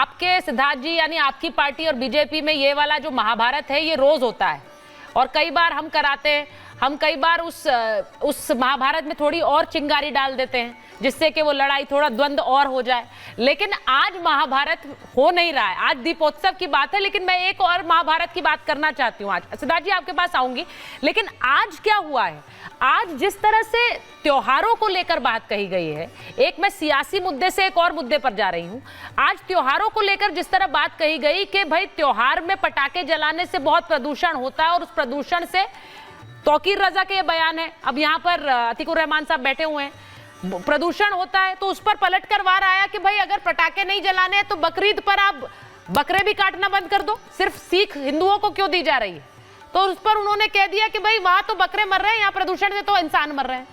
आपके सिद्धार्थ जी यानी आपकी पार्टी और बीजेपी में ये वाला जो महाभारत है ये रोज होता है और कई बार हम कराते हैं। हम कई बार उस महाभारत में थोड़ी और चिंगारी डाल देते हैं जिससे कि वो लड़ाई थोड़ा द्वंद्व और हो जाए। लेकिन आज महाभारत हो नहीं रहा है, आज दीपोत्सव की बात है। लेकिन मैं एक और महाभारत की बात करना चाहती हूँ। आज सिद्धार्थ जी आपके पास आऊंगी, लेकिन आज क्या हुआ है? आज जिस तरह से त्योहारों को लेकर बात कही गई है, एक मैं सियासी मुद्दे से एक और मुद्दे पर जा रही हूं। आज त्योहारों को लेकर जिस तरह बात कही गई कि भाई त्योहार में पटाखे जलाने से बहुत प्रदूषण होता है और उस प्रदूषण से तौकीर रजा के ये बयान है। अब यहाँ पर अतीकुर रहमान साहब बैठे हुए हैं, प्रदूषण होता है तो उस पर पलट कर वार आया कि भाई अगर पटाखे नहीं जलाने हैं तो बकरीद पर आप बकरे भी काटना बंद कर दो, सिर्फ सिख हिंदुओं को क्यों दी जा रही है? तो उस पर उन्होंने कह दिया कि भाई वहां तो बकरे मर रहे हैं, यहाँ प्रदूषण से तो इंसान मर रहे हैं।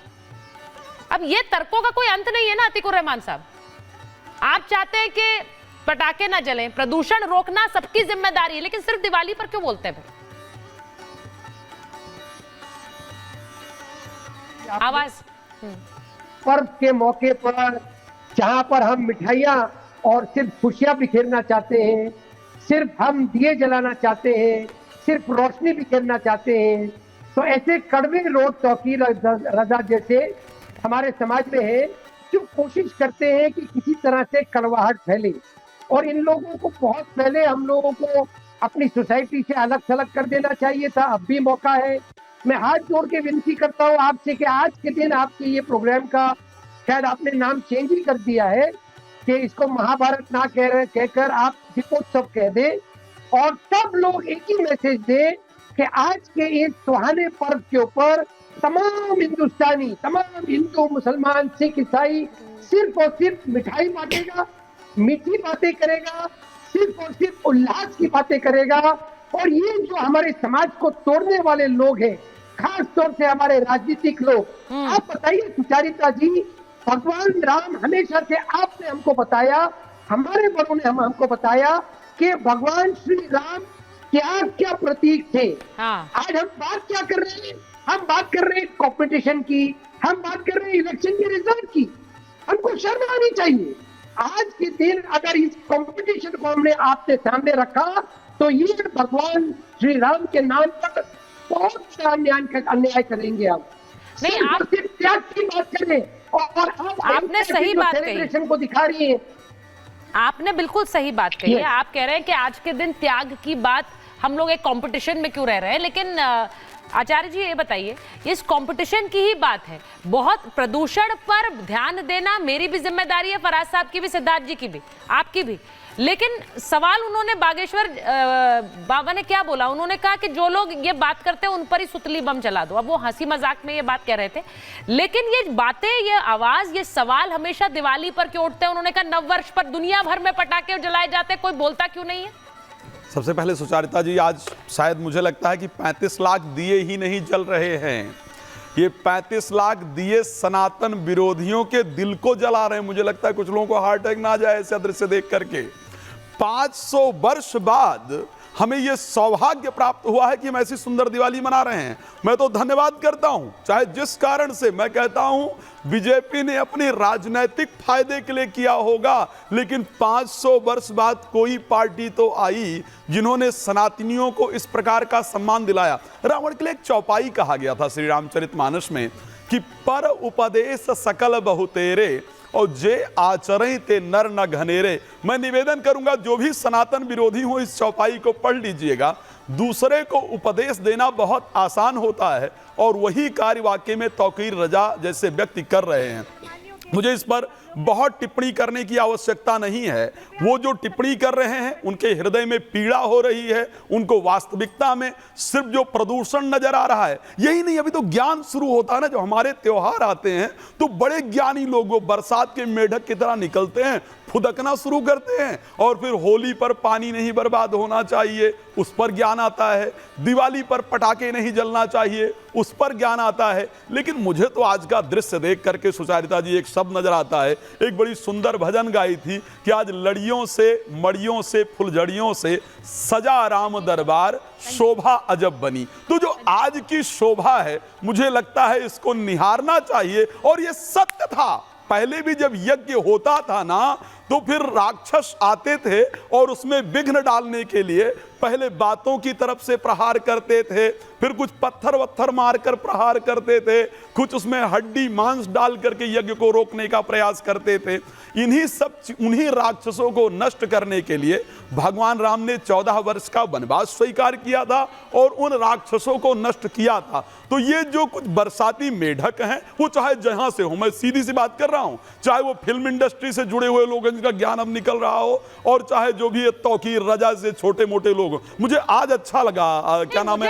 अब ये तर्कों का कोई अंत नहीं है ना अतीकुर रहमान साहब। आप चाहते हैं कि पटाखे ना जलें, प्रदूषण रोकना सबकी जिम्मेदारी है, लेकिन सिर्फ दिवाली पर क्यों बोलते हैं? आवाज पर्व के मौके पर जहां पर हम मिठाइयां और सिर्फ खुशियां बिखेरना चाहते हैं, सिर्फ हम दिए जलाना चाहते हैं, सिर्फ रोशनी बिखेरना चाहते हैं, तो ऐसे कड़वे रोड तौकीर रजा जैसे हमारे समाज में है जो कोशिश करते हैं कि किसी तरह से कड़वाहट फैले। और इन लोगों को बहुत पहले हम लोगों को अपनी सोसाइटी से अलग थलग कर देना चाहिए था, अब भी मौका है। मैं हाथ जोड़ के विनती करता हूँ आपसे कि आज के दिन आपके ये प्रोग्राम का शायद आपने नाम चेंज ही कर दिया है कि इसको महाभारत ना कहकर आप दीपोत्सव कह दें और सब लोग एक ही मैसेज दें कि आज के इस सुहाने पर्व के ऊपर तमाम हिंदुस्तानी, तमाम हिंदू, मुसलमान, सिख, ईसाई सिर्फ और सिर्फ मिठाई बांटेगा, मीठी बातें करेगा, सिर्फ और सिर्फ उल्लास की बातें करेगा। और ये जो हमारे समाज को तोड़ने वाले लोग हैं, खास तौर से हमारे राजनीतिक लोग, आप बताइए सुचारिता जी, भगवान राम हमेशा से आपने हमको बताया, हमारे बड़ों ने हमको बताया कि भगवान श्री राम क्या क्या प्रतीक थे। हाँ। आज हम बात क्या कर रहे हैं? हम बात कर रहे हैं कंपटीशन की, हम बात कर रहे हैं इलेक्शन के रिजल्ट की। हमको शर्म आनी चाहिए। आज के दिन अगर इस कंपटीशन को हमने आपके सामने रखा तो ये भगवान श्री राम के नाम पर बहुत अन्याय करेंगे। आप नहीं, आप सिर्फ त्याग की बात करें और आपने सही बात कही को दिखा रही है। आपने बिल्कुल सही बात कही है। आप कह रहे हैं कि आज के दिन त्याग की बात, हम लोग एक कंपटीशन में क्यों रह रहे हैं। लेकिन आचार्य जी ये बताइए, इस कंपटीशन की ही बात है, बहुत प्रदूषण पर ध्यान देना मेरी भी जिम्मेदारी है, फराज साहब की भी, सिद्धार्थ जी की भी, आपकी भी। लेकिन सवाल उन्होंने बागेश्वर बाबा ने क्या बोला? उन्होंने कहा कि जो लोग ये बात करते हैं उन पर ही सुतली बम चला दो। अब वो हंसी मजाक में ये बात कह रहे थे, लेकिन ये बातें, ये आवाज, ये सवाल हमेशा दिवाली पर क्यों उठते हैं? उन्होंने कहा नववर्ष पर दुनिया भर में पटाखे जलाए जाते हैं, कोई बोलता क्यों नहीं है? सबसे पहले सुचारिता जी, आज शायद मुझे लगता है कि 35 लाख दिए ही नहीं जल रहे हैं, ये 35 लाख दिए सनातन विरोधियों के दिल को जला रहे हैं। मुझे लगता है कुछ लोगों को हार्ट अटैक ना आ जाए ऐसे दृश्य देख करके। 500 वर्ष बाद हमें यह सौभाग्य प्राप्त हुआ है कि हम ऐसी सुंदर दिवाली मना रहे हैं। मैं तो धन्यवाद करता हूं, चाहे जिस कारण से, मैं कहता हूं बीजेपी ने अपने राजनीतिक फायदे के लिए किया होगा, लेकिन 500 वर्ष बाद कोई पार्टी तो आई जिन्होंने सनातनियों को इस प्रकार का सम्मान दिलाया। रावण के लिए एक चौपाई कहा गया था श्री रामचरितमानस में कि पर उपदेश सकल बहुतेरे और जे आचरण ते नर न घनेरे। मैं निवेदन करूंगा जो भी सनातन विरोधी हो, इस चौपाई को पढ़ लीजिएगा। दूसरे को उपदेश देना बहुत आसान होता है और वही कार्य वाकई में तौकीर रजा जैसे व्यक्ति कर रहे हैं। मुझे इस पर बहुत टिप्पणी करने की आवश्यकता नहीं है। वो जो टिप्पणी कर रहे हैं उनके हृदय में पीड़ा हो रही है, उनको वास्तविकता में सिर्फ जो प्रदूषण नजर आ रहा है। यही नहीं, अभी तो ज्ञान शुरू होता है ना। जब हमारे त्योहार आते हैं तो बड़े ज्ञानी लोग बरसात के मेढक की तरह निकलते हैं, फुदकना शुरू करते हैं, और फिर होली पर पानी नहीं बर्बाद होना चाहिए, उस पर ज्ञान आता है। दिवाली पर पटाखे नहीं जलना चाहिए, उस पर ज्ञान आता है। लेकिन मुझे तो आज का दृश्य देख करके सुचारिता जी एक शब्द नजर आता है। एक बड़ी सुंदर भजन गाई थी कि आज लड़ियों से, मड़ियों से, फुलझड़ियों से सजा राम दरबार, शोभा अजब बनी। तो जो आज की शोभा है, मुझे लगता है इसको निहारना चाहिए। और ये सत्य था, पहले भी जब यज्ञ होता था ना तो फिर राक्षस आते थे और उसमें विघ्न डालने के लिए पहले बातों की तरफ से प्रहार करते थे, फिर कुछ पत्थर वत्थर मारकर प्रहार करते थे, कुछ उसमें हड्डी मांस डाल करके यज्ञ को रोकने का प्रयास करते थे। उन्हीं राक्षसों को नष्ट करने के लिए भगवान राम ने 14 वर्ष का वनवास स्वीकार किया था और उन राक्षसों को नष्ट किया था। तो ये जो कुछ बरसाती मेढक हैं, वो चाहे जहां से हो, मैं सीधी सी बात कर रहा हूं, चाहे वो फिल्म इंडस्ट्री से जुड़े हुए लोग जिनका ज्ञान अब निकल रहा हो, और चाहे जो भी तौकीर रजा से छोटे मोटे लोग। मुझे आज अच्छा लगा, क्या नाम है,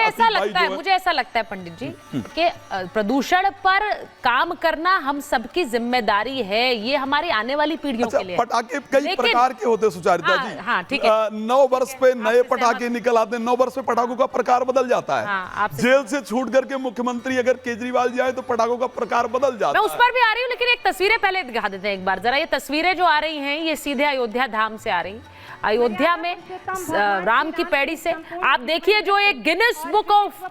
मुझे ऐसा लगता है पंडित जी कि प्रदूषण पर काम करना हम सबकी जिम्मेदारी है, ये हमारी आने वाली पीढ़ियों के लिए। पटाखे कई प्रकार के होते सुचारिता जी। हाँ, ठीक है। 9 वर्ष पे नए पटाखे निकल आते हैं, 9 वर्ष पे पटाखों का प्रकार बदल जाता है। जेल से छूट करके मुख्यमंत्री अगर केजरीवाल जी आए तो पटाखों का प्रकार बदल जाता है। मैं उस पर भी आ रही हूँ, लेकिन एक तस्वीरें पहले दिखा देते हैं एक बार जरा। ये तस्वीरें जो आ रही हैं ये सीधे अयोध्या धाम से आ रही। अयोध्या में राम की पैड़ी से आप देखिए जो एक Guinness book of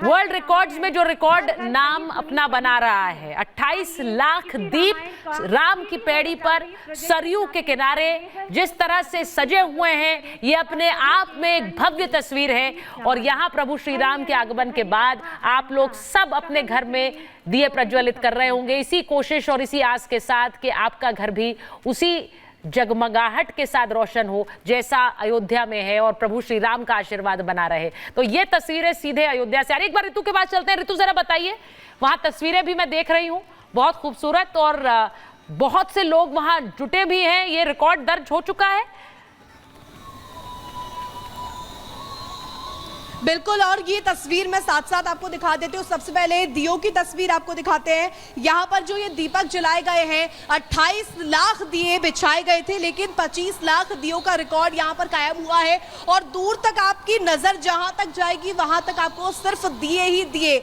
world records में जो रिकॉर्ड नाम अपना बना रहा है। 28 लाख दीप राम की पैड़ी पर सरयू के किनारे जिस तरह से सजे हुए हैं, ये अपने आप में एक भव्य तस्वीर है। और यहाँ प्रभु श्री राम के आगमन के बाद आप लोग सब अपने घर में दिए प्रज्वलित कर रहे होंगे, इसी कोशिश और इसी आस के साथ कि आपका घर भी उसी जगमगाहट के साथ रोशन हो जैसा अयोध्या में है और प्रभु श्री राम का आशीर्वाद बना रहे। तो ये तस्वीरें सीधे अयोध्या से आ रही। एक बार ऋतु के पास चलते हैं। ऋतु जरा बताइए, वहां तस्वीरें भी मैं देख रही हूं, बहुत खूबसूरत, और बहुत से लोग वहां जुटे भी हैं। ये रिकॉर्ड दर्ज हो चुका है। बिल्कुल, और ये तस्वीर मैं साथ साथ आपको दिखा देती हूँ। सबसे पहले दियों की तस्वीर आपको दिखाते हैं। यहाँ पर जो ये दीपक जलाए गए हैं, 28 लाख दिए बिछाए गए थे, लेकिन 25 लाख दियों का रिकॉर्ड यहाँ पर कायम हुआ है। और दूर तक आपकी नजर जहां तक जाएगी वहां तक आपको सिर्फ दिए ही दिए